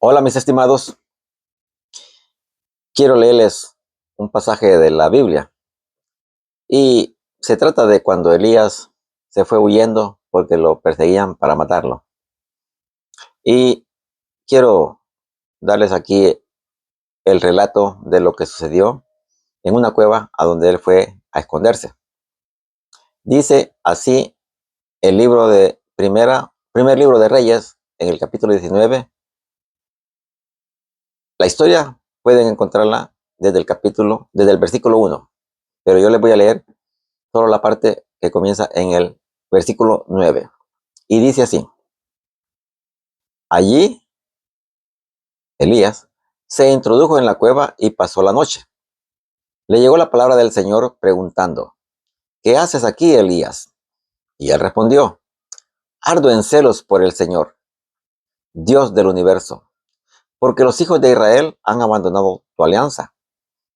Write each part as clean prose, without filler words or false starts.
Hola mis estimados, quiero leerles un pasaje de la Biblia y se trata de cuando Elías se fue huyendo porque lo perseguían para matarlo. Y quiero darles aquí el relato de lo que sucedió en una cueva a donde él fue a esconderse. Dice así el libro de primer libro de Reyes, en el capítulo 19. La historia pueden encontrarla desde el versículo 1, pero yo les voy a leer solo la parte que comienza en el versículo 9. Y dice así: Allí Elías se introdujo en la cueva y pasó la noche. Le llegó la palabra del Señor preguntando: ¿Qué haces aquí, Elías? Y él respondió: Ardo en celos por el Señor, Dios del universo, porque los hijos de Israel han abandonado tu alianza,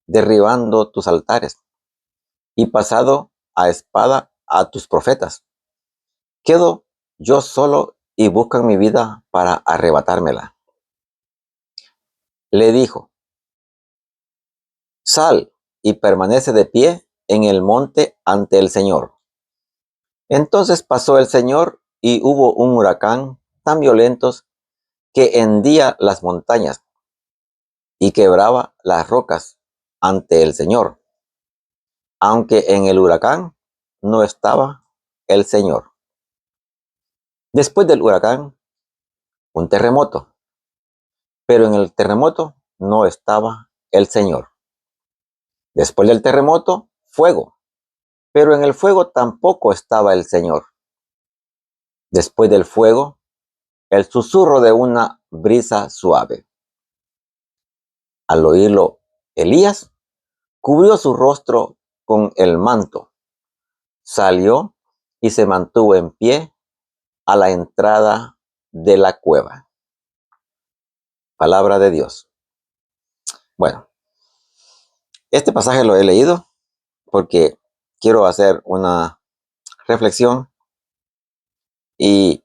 derribando tus altares, y pasado a espada a tus profetas. Quedo yo solo y buscan mi vida para arrebatármela. Le dijo: Sal y permanece de pie en el monte ante el Señor. Entonces pasó el Señor y hubo un huracán tan violento que hendía las montañas y quebraba las rocas ante el Señor, aunque en el huracán no estaba el Señor. Después del huracán, un terremoto, pero en el terremoto no estaba el Señor. Después del terremoto, fuego, pero en el fuego tampoco estaba el Señor. Después del fuego, el susurro de una brisa suave. Al oírlo, Elías cubrió su rostro con el manto, salió y se mantuvo en pie a la entrada de la cueva. Palabra de Dios. Bueno, este pasaje lo he leído porque quiero hacer una reflexión y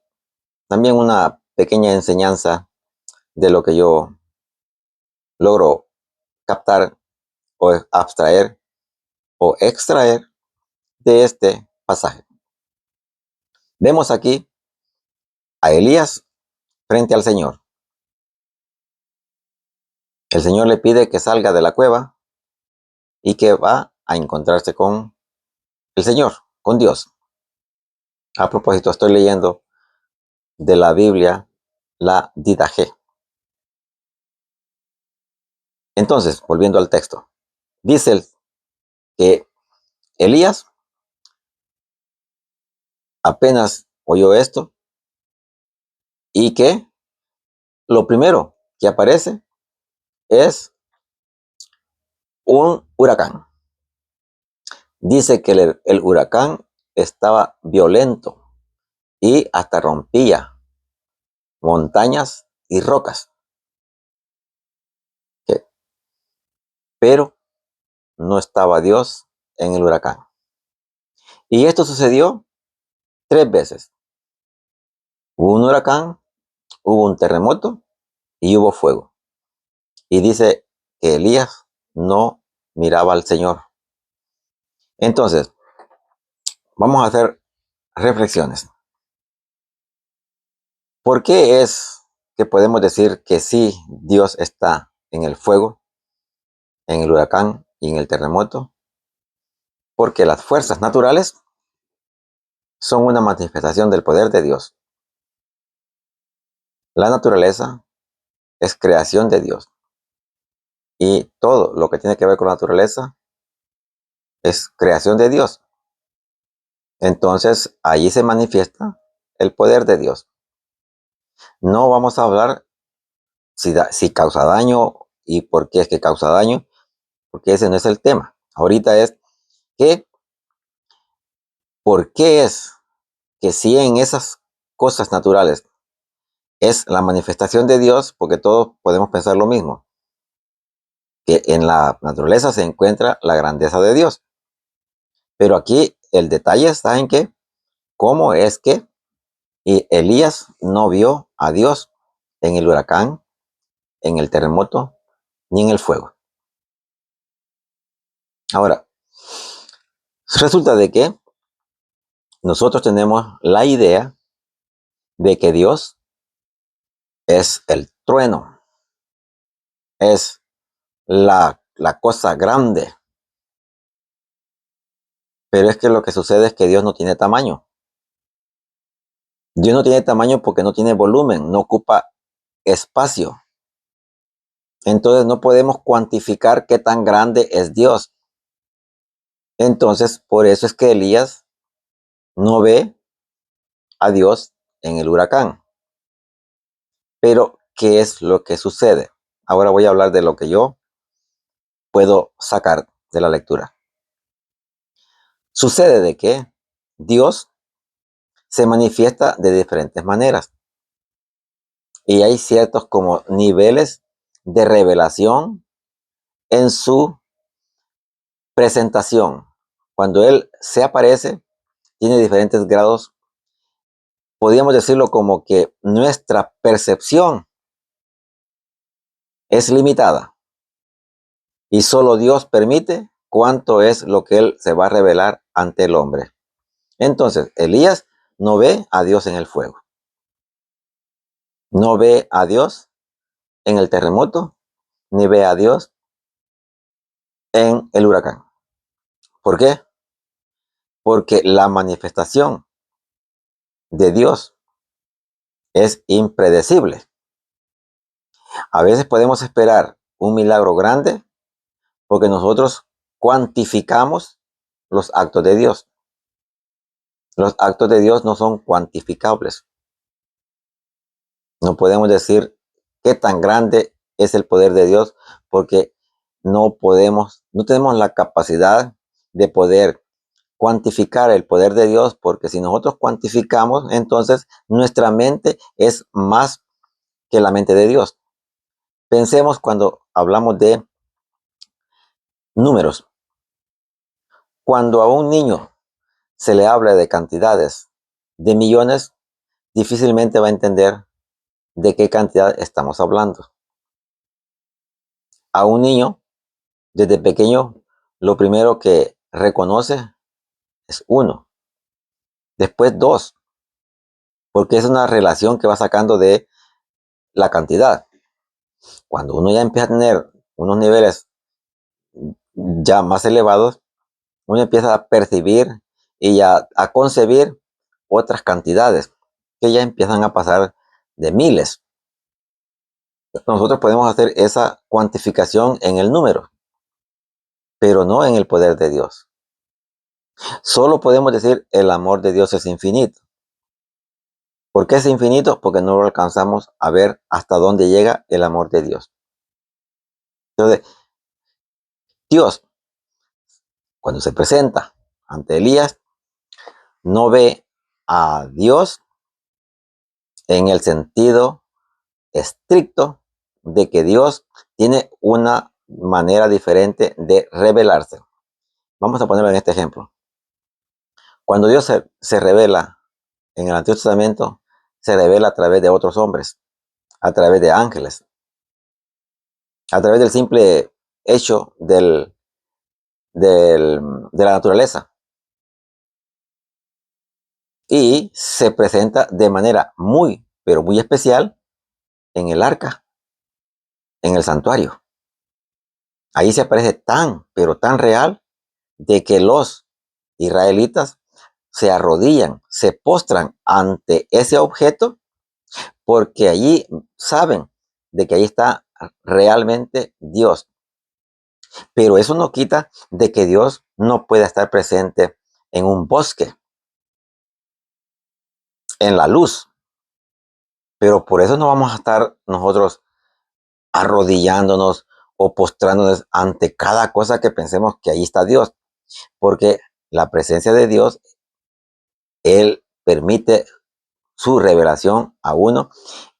también una pequeña enseñanza de lo que yo logro captar o abstraer o extraer de este pasaje. Vemos aquí a Elías frente al Señor. El Señor le pide que salga de la cueva y que va a encontrarse con el Señor, con Dios. A propósito, estoy leyendo de la Biblia la Didache. Entonces, volviendo al texto, dice que Elías apenas oyó esto y que lo primero que aparece es un huracán. Dice que el huracán estaba violento y hasta rompía montañas y rocas. Pero no estaba Dios en el huracán. Y esto sucedió 3 veces. Hubo un huracán, hubo un terremoto y hubo fuego. Y dice que Elías no miraba al Señor. Entonces, vamos a hacer reflexiones. ¿Por qué es que podemos decir que sí, Dios está en el fuego, en el huracán y en el terremoto? Porque las fuerzas naturales son una manifestación del poder de Dios. La naturaleza es creación de Dios. Y todo lo que tiene que ver con la naturaleza es creación de Dios. Entonces, allí se manifiesta el poder de Dios. No vamos a hablar si causa daño y por qué es que causa daño, porque ese no es el tema. Ahorita es que, ¿por qué es que si en esas cosas naturales es la manifestación de Dios? Porque todos podemos pensar lo mismo, que en la naturaleza se encuentra la grandeza de Dios. Pero aquí el detalle está en que, ¿cómo es que Elías no vio a Dios en el huracán en el terremoto ni en el fuego. Ahora, resulta de que nosotros tenemos la idea de que Dios es el trueno, es la cosa grande. Pero es que lo que sucede es que Dios no tiene tamaño. Dios no tiene tamaño porque no tiene volumen, no ocupa espacio. Entonces no podemos cuantificar qué tan grande es Dios. Entonces, por eso es que Elías no ve a Dios en el huracán. Pero, ¿qué es lo que sucede? Ahora voy a hablar de lo que yo puedo sacar de la lectura. Sucede de que Dios se manifiesta de diferentes maneras y hay ciertos como niveles de revelación en su presentación. Cuando Él se aparece, tiene diferentes grados. Podríamos decirlo como que nuestra percepción es limitada y solo Dios permite cuánto es lo que Él se va a revelar ante el hombre. Entonces, Elías no ve a Dios en el fuego, no ve a Dios en el terremoto, ni ve a Dios en el huracán. ¿Por qué? Porque la manifestación de Dios es impredecible. A veces podemos esperar un milagro grande porque nosotros cuantificamos los actos de Dios. Los actos de Dios no son cuantificables. No podemos decir qué tan grande es el poder de Dios porque no tenemos la capacidad de poder cuantificar el poder de Dios, porque si nosotros cuantificamos, entonces nuestra mente es más que la mente de Dios. Pensemos cuando hablamos de números. Cuando a un niño se le habla de cantidades de millones, difícilmente va a entender de qué cantidad estamos hablando. A un niño, desde pequeño, lo primero que reconoce es uno, después dos, porque es una relación que va sacando de la cantidad. Cuando uno ya empieza a tener unos niveles ya más elevados, uno empieza a percibir y a concebir otras cantidades que ya empiezan a pasar de miles. Nosotros podemos hacer esa cuantificación en el número, pero no en el poder de Dios. Solo podemos decir el amor de Dios es infinito. ¿Por qué es infinito? Porque no lo alcanzamos a ver hasta dónde llega el amor de Dios. Entonces, Dios, cuando se presenta ante Elías, no ve a Dios en el sentido estricto de que Dios tiene una manera diferente de revelarse. Vamos a ponerlo en este ejemplo. Cuando Dios se revela en el Antiguo Testamento, se revela a través de otros hombres, a través de ángeles, a través del simple hecho de la naturaleza. Y se presenta de manera muy, pero muy especial en el arca, en el santuario. Ahí se aparece tan, pero tan real de que los israelitas se arrodillan, se postran ante ese objeto porque allí saben de que ahí está realmente Dios. Pero eso no quita de que Dios no pueda estar presente en un bosque, en la luz. Pero por eso no vamos a estar nosotros arrodillándonos o postrándonos ante cada cosa que pensemos que ahí está Dios. Porque la presencia de Dios, Él permite su revelación a uno.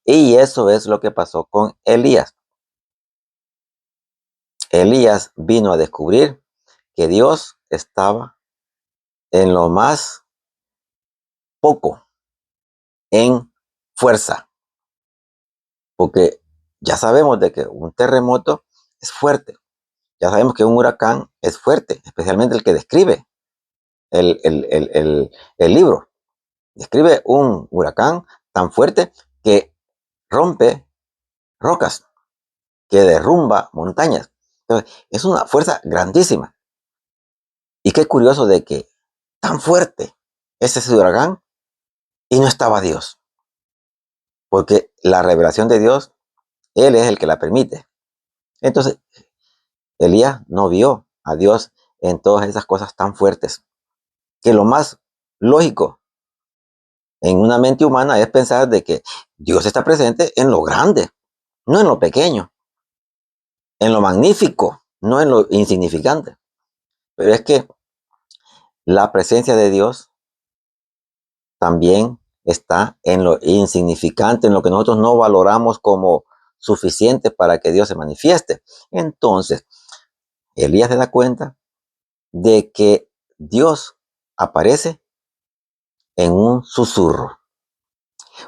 Y eso es lo que pasó con Elías. Elías vino a descubrir que Dios estaba en lo más poco, en fuerza. Porque Ya sabemos de que un terremoto es fuerte. Ya sabemos que un huracán es fuerte, especialmente el que describe el libro. Describe un huracán tan fuerte que rompe rocas, que derrumba montañas. Entonces, es una fuerza grandísima. Y qué curioso de que tan fuerte es ese huracán y no estaba Dios. Porque la revelación de Dios, Él es el que la permite. Entonces, Elías no vio a Dios en todas esas cosas tan fuertes. Que lo más lógico en una mente humana es pensar de que Dios está presente en lo grande, no en lo pequeño, en lo magnífico, no en lo insignificante. Pero es que la presencia de Dios también está en lo insignificante, en lo que nosotros no valoramos como suficiente para que Dios se manifieste. Entonces, Elías se da cuenta de que Dios aparece en un susurro.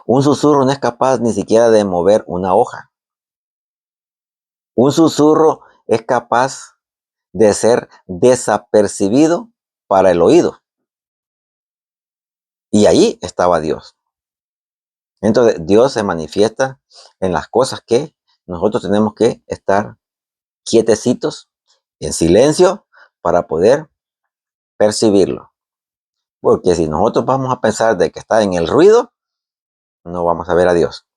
Un susurro no es capaz ni siquiera de mover una hoja. Un susurro es capaz de ser desapercibido para el oído. Y ahí estaba Dios. Entonces Dios se manifiesta en las cosas que nosotros tenemos que estar quietecitos, en silencio, para poder percibirlo. Porque si nosotros vamos a pensar de que está en el ruido, no vamos a ver a Dios.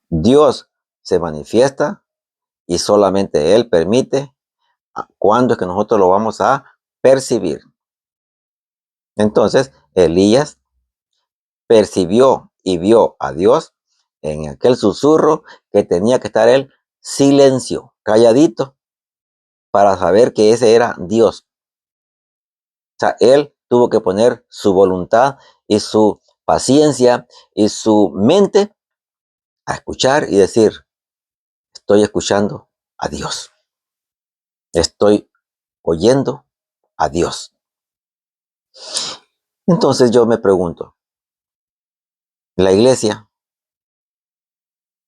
Dios se manifiesta y solamente Él permite cuándo es que nosotros lo vamos a percibir. Entonces Elías percibió y vio a Dios en aquel susurro que tenía que estar él silencio, calladito, para saber que ese era Dios. O sea, él tuvo que poner su voluntad y su paciencia y su mente a escuchar y decir, estoy escuchando a Dios. Estoy oyendo a Dios. Entonces yo me pregunto, la iglesia,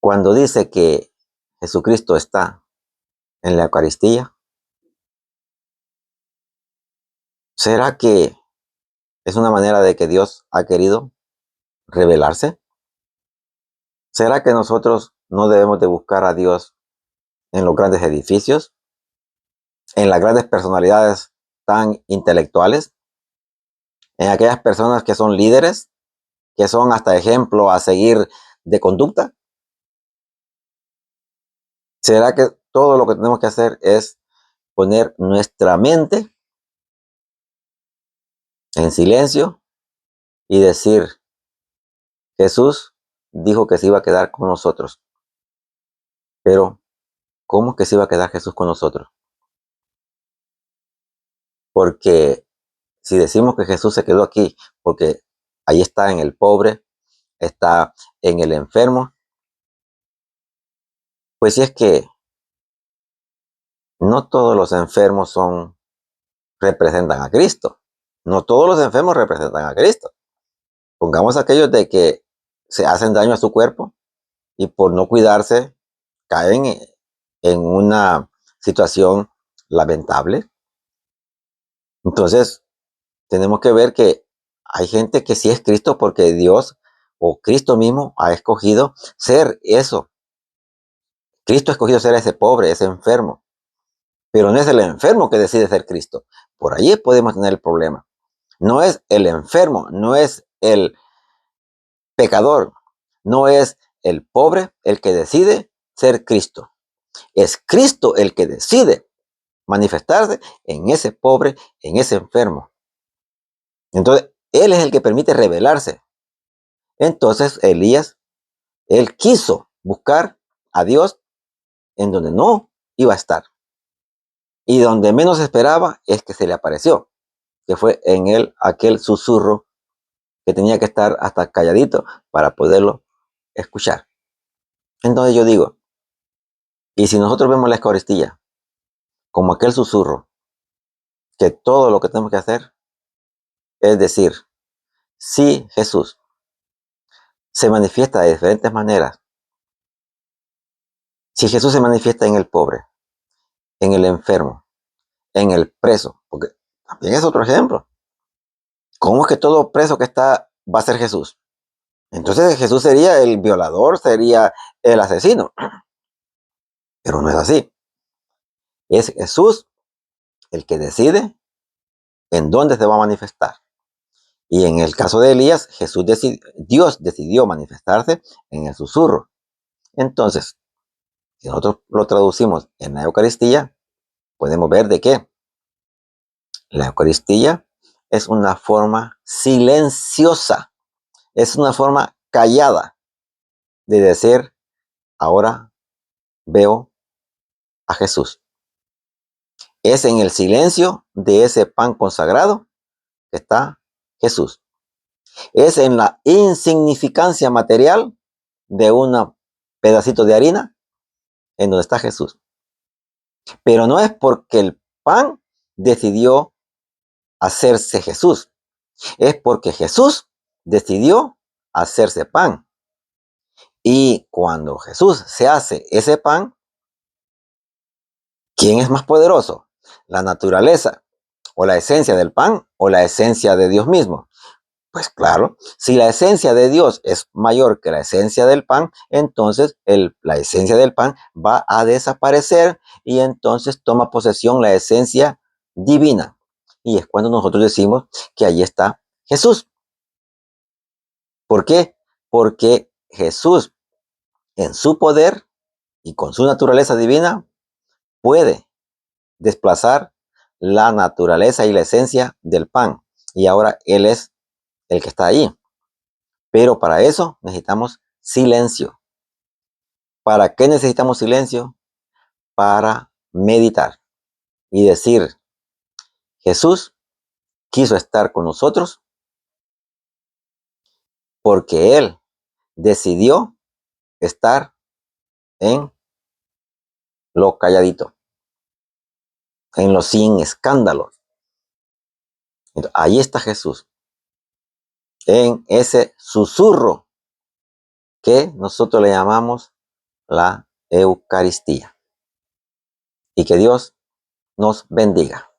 cuando dice que Jesucristo está en la Eucaristía, ¿será que es una manera de que Dios ha querido revelarse? ¿Será que nosotros no debemos de buscar a Dios en los grandes edificios, en las grandes personalidades tan intelectuales, en aquellas personas que son líderes, que son hasta ejemplo a seguir de conducta? ¿Será que todo lo que tenemos que hacer es poner nuestra mente en silencio y decir, Jesús dijo que se iba a quedar con nosotros? Pero, ¿cómo que se iba a quedar Jesús con nosotros? Porque si decimos que Jesús se quedó aquí, porque ahí está en el pobre, está en el enfermo, pues si es que no todos los enfermos representan a Cristo. No todos los enfermos representan a Cristo. Pongamos aquellos de que se hacen daño a su cuerpo y por no cuidarse caen en una situación lamentable. Entonces, tenemos que ver que hay gente que sí es Cristo porque Dios o Cristo mismo ha escogido ser eso. Cristo ha escogido ser ese pobre, ese enfermo. Pero no es el enfermo que decide ser Cristo. Por allí podemos tener el problema. No es el enfermo, no es el pecador, no es el pobre el que decide ser Cristo. Es Cristo el que decide manifestarse en ese pobre, en ese enfermo. Entonces, Él es el que permite revelarse. Entonces, Elías, él quiso buscar a Dios en donde no iba a estar. Y donde menos esperaba es que se le apareció, que fue en él aquel susurro que tenía que estar hasta calladito para poderlo escuchar. Entonces yo digo, y si nosotros vemos la Eucaristía como aquel susurro, que todo lo que tenemos que hacer es decir, sí, Jesús se manifiesta de diferentes maneras Si Jesús se manifiesta en el pobre, en el enfermo, en el preso, porque también es otro ejemplo. ¿Cómo es que todo preso que está va a ser Jesús? Entonces Jesús sería el violador, sería el asesino. Pero no es así. Es Jesús el que decide en dónde se va a manifestar. Y en el caso de Elías, Dios decidió manifestarse en el susurro. Entonces, si nosotros lo traducimos en la Eucaristía, podemos ver de qué. La Eucaristía es una forma silenciosa, es una forma callada de decir, ahora veo a Jesús. Es en el silencio de ese pan consagrado que está Jesús. Es en la insignificancia material de un pedacito de harina en donde está Jesús. Pero no es porque el pan decidió hacerse Jesús, es porque Jesús decidió hacerse pan. Y cuando Jesús se hace ese pan, ¿quién es más poderoso? ¿La naturaleza o la esencia del pan o la esencia de Dios mismo? Pues claro, si la esencia de Dios es mayor que la esencia del pan, entonces la esencia del pan va a desaparecer y entonces toma posesión la esencia divina. Y es cuando nosotros decimos que ahí está Jesús. ¿Por qué? Porque Jesús, en su poder y con su naturaleza divina, puede desplazar la naturaleza y la esencia del pan. Y ahora Él es el que está ahí. Pero para eso necesitamos silencio. ¿Para qué necesitamos silencio? Para meditar y decir, Jesús quiso estar con nosotros porque Él decidió estar en lo calladito, en lo sin escándalos. Entonces, ahí está Jesús, en ese susurro que nosotros le llamamos la Eucaristía. Y que Dios nos bendiga.